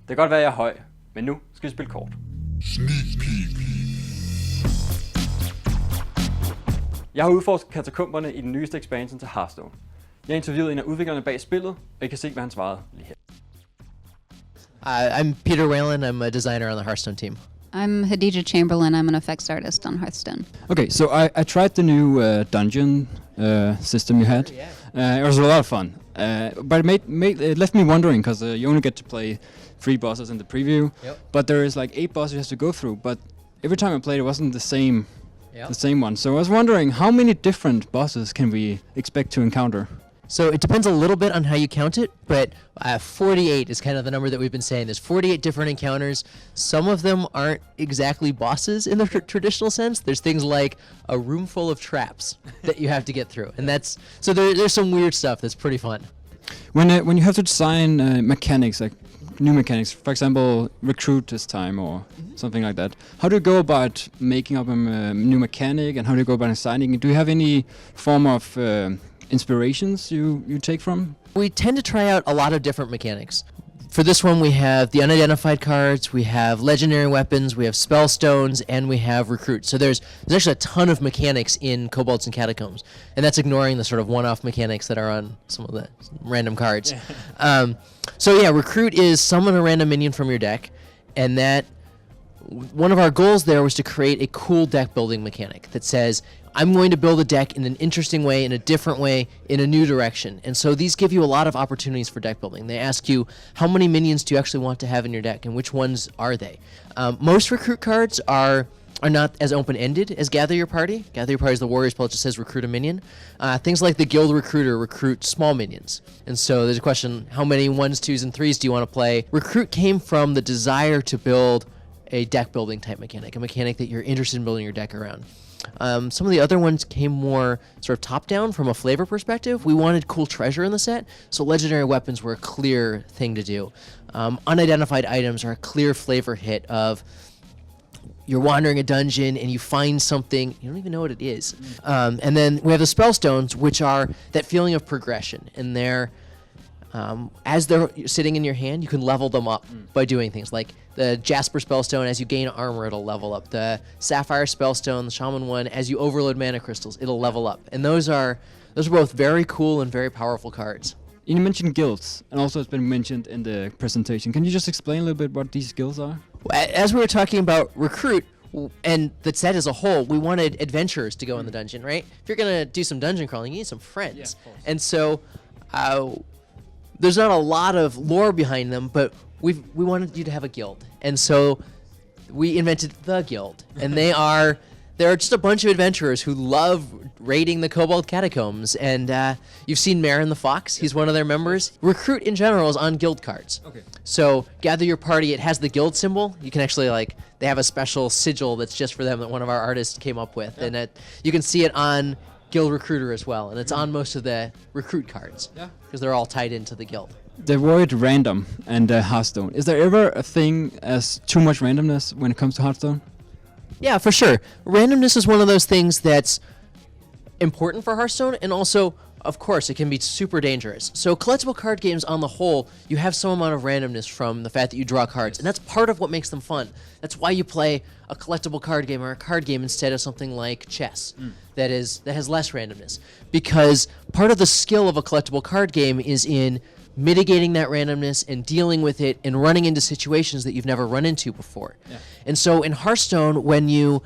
Det kan godt være, at jeg er høj, men nu skal vi spille kort. Jeg har udforsket katakomberne i den nyeste expansion til Hearthstone. Jeg interviewede en af udviklerne bag spillet, og I kan se, hvad han svarede lige her. I'm Peter Whalen. I'm a designer on the Hearthstone team. I'm Hadija Chamberlain. I'm an effects artist on Hearthstone. Okay, so I tried the new dungeon system you had. It was a lot of fun, but it left me wondering because you only get to play 3 bosses in the preview, but there is like 8 bosses you have to go through. But every time I played, it wasn't the same one. So I was wondering, how many different bosses can we expect to encounter? So it depends a little bit on how you count it, but 48 is kind of the number that we've been saying. There's 48 different encounters. Some of them aren't exactly bosses in the traditional sense. There's things like a room full of traps that you have to get through, and there's some weird stuff that's pretty fun. When you have to design mechanics, like new mechanics, for example, recruit this time or something like that, how do you go about making up a new mechanic, and how do you go about designing it? Do you have any form of inspirations you take from? We tend to try out a lot of different mechanics. For this one, we have the unidentified cards, we have legendary weapons, we have spell stones, and we have recruit. So there's actually a ton of mechanics in Kobolds and Catacombs, and that's ignoring the sort of one-off mechanics that are on some of the random cards. So yeah, recruit is summon a random minion from your deck, and that one of our goals there was to create a cool deck building mechanic that says, I'm going to build a deck in an interesting way, in a different way, in a new direction. And so these give you a lot of opportunities for deck building. They ask you, how many minions do you actually want to have in your deck, and which ones are they? Most recruit cards are not as open-ended as Gather Your Party. Gather Your Party is the Warriors spell, it just says recruit a minion. Things like the Guild Recruiter recruit small minions. And so there's a question, how many 1s, 2s, and 3s do you want to play? Recruit came from the desire to build a deck building type mechanic, a mechanic that you're interested in building your deck around. Some of the other ones came more sort of top-down from a flavor perspective. We wanted cool treasure in the set, so legendary weapons were a clear thing to do. Unidentified items are a clear flavor hit of you're wandering a dungeon and you find something, you don't even know what it is. And then we have the spell stones, which are that feeling of progression, and they're as they're sitting in your hand, you can level them up by doing things like the Jasper Spellstone, as you gain armor, it'll level up. The Sapphire Spellstone, the Shaman one, as you overload mana crystals, it'll level up. And those are both very cool and very powerful cards. You mentioned guilds, and also it's been mentioned in the presentation. Can you just explain a little bit what these guilds are? As we were talking about recruit, and the set as a whole, we wanted adventurers to go in the dungeon, right? If you're going to do some dungeon crawling, you need some friends. Yeah, and so there's not a lot of lore behind them, but we wanted you to have a guild, and so we invented the guild, and they're just a bunch of adventurers who love raiding the Kobold Catacombs, and you've seen Marin the Fox, he's one of their members. Recruit in general is on guild cards. Okay. So Gather Your Party, it has the guild symbol. You can actually they have a special sigil that's just for them that one of our artists came up with, and you can see it on Guild Recruiter as well, and it's on most of the recruit cards because they're all tied into the guild. The word random and Hearthstone. Is there ever a thing as too much randomness when it comes to Hearthstone? Yeah, for sure. Randomness is one of those things that's important for Hearthstone, and also, of course, it can be super dangerous. So collectible card games on the whole, you have some amount of randomness from the fact that you draw cards, and that's part of what makes them fun. That's why you play a collectible card game or a card game instead of something like chess that has less randomness. Because part of the skill of a collectible card game is in mitigating that randomness and dealing with it and running into situations that you've never run into before. Yeah. And so in Hearthstone, when you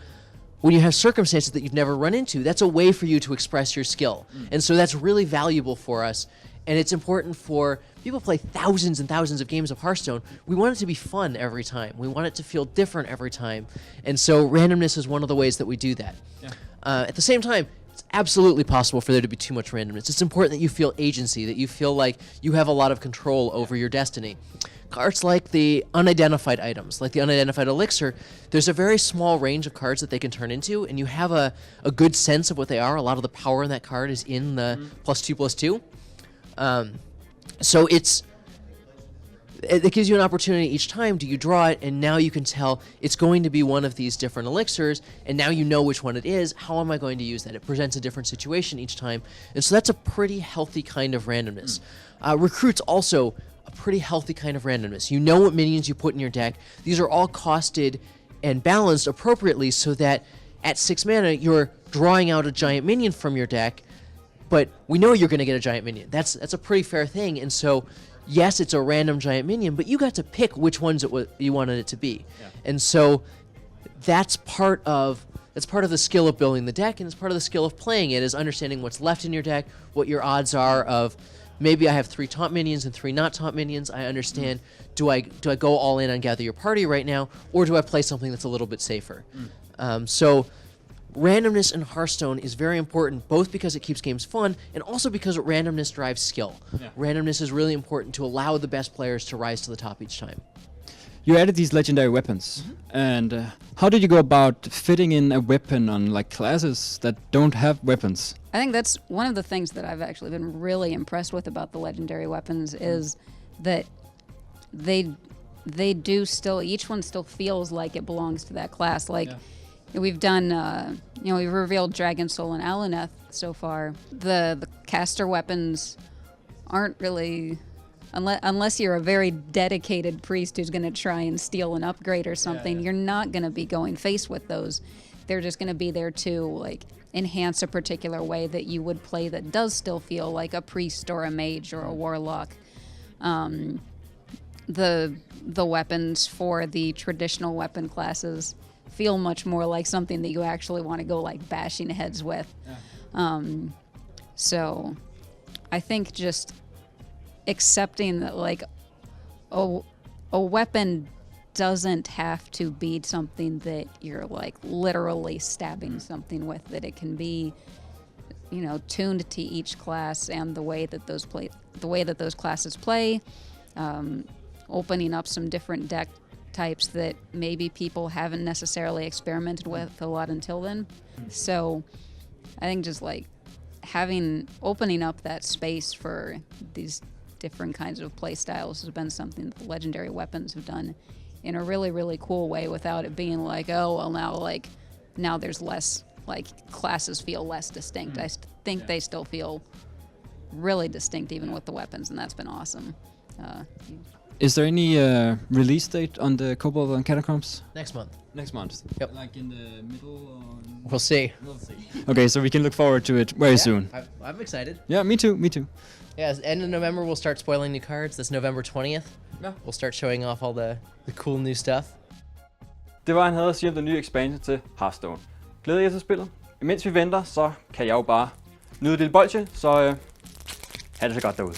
have circumstances that you've never run into, that's a way for you to express your skill. And so that's really valuable for us. And it's important for people who play thousands and thousands of games of Hearthstone. We want it to be fun every time. We want it to feel different every time. And so randomness is one of the ways that we do that. Yeah. At the same time, it's absolutely possible for there to be too much randomness. It's important that you feel agency, that you feel like you have a lot of control over your destiny. Cards like the unidentified items, like the unidentified elixir, there's a very small range of cards that they can turn into, and you have a good sense of what they are. A lot of the power in that card is in the +2/+2. So it gives you an opportunity each time. Do you draw it, and now you can tell it's going to be one of these different elixirs, and now you know which one it is. How am I going to use that? It presents a different situation each time, and so that's a pretty healthy kind of randomness. Recruits also a pretty healthy kind of randomness. You know what minions you put in your deck. These are all costed and balanced appropriately so that at 6 mana you're drawing out a giant minion from your deck, but we know you're going to get a giant minion. That's a pretty fair thing, and so yes, it's a random giant minion, but you got to pick which ones you wanted it to be. Yeah. And so that's part of the skill of building the deck, and it's part of the skill of playing it, is understanding what's left in your deck, what your odds are of, maybe I have 3 taunt minions and 3 not taunt minions. I understand, do I go all in on Gather Your Party right now, or do I play something that's a little bit safer? So randomness in Hearthstone is very important, both because it keeps games fun, and also because randomness drives skill. Yeah. Randomness is really important to allow the best players to rise to the top each time. You added these legendary weapons, and how did you go about fitting in a weapon on like classes that don't have weapons? I think that's one of the things that I've actually been really impressed with about the legendary weapons is that they do still, each one still feels like it belongs to that class. Like we've done, we've revealed Dragon Soul and Alaneth so far. The caster weapons aren't really, unless you're a very dedicated priest who's going to try and steal an upgrade or something, you're not going to be going face with those. They're just going to be there to like enhance a particular way that you would play that does still feel like a priest or a mage or a warlock. The weapons for the traditional weapon classes feel much more like something that you actually want to go like bashing heads with. So I think just accepting that like a weapon doesn't have to be something that you're like literally stabbing something with, that it can be, tuned to each class and the way that those classes play, opening up some different deck types that maybe people haven't necessarily experimented with a lot until then. So I think just like opening up that space for these different kinds of play styles has been something that the legendary weapons have done in a really, really cool way, without it being like, oh, well, now there's less, like, classes feel less distinct. I think they still feel really distinct even with the weapons, and that's been awesome. Is there any release date on the Kobolds and Catacombs? Next month. Next month. Yep. Like in the middle or... We'll see. Okay, so we can look forward to it very soon. I'm excited. Yeah, me too. Yeah, end of November we'll start spoiling new cards. This November 20th. Ja. We'll start showing off all the cool new stuff. Det var, han havde at sige om den nye expansion til Hearthstone. Glæder jer til spillet? Imens vi venter, så kan jeg jo bare nyde et lille bolsje, så ha' det så godt derude.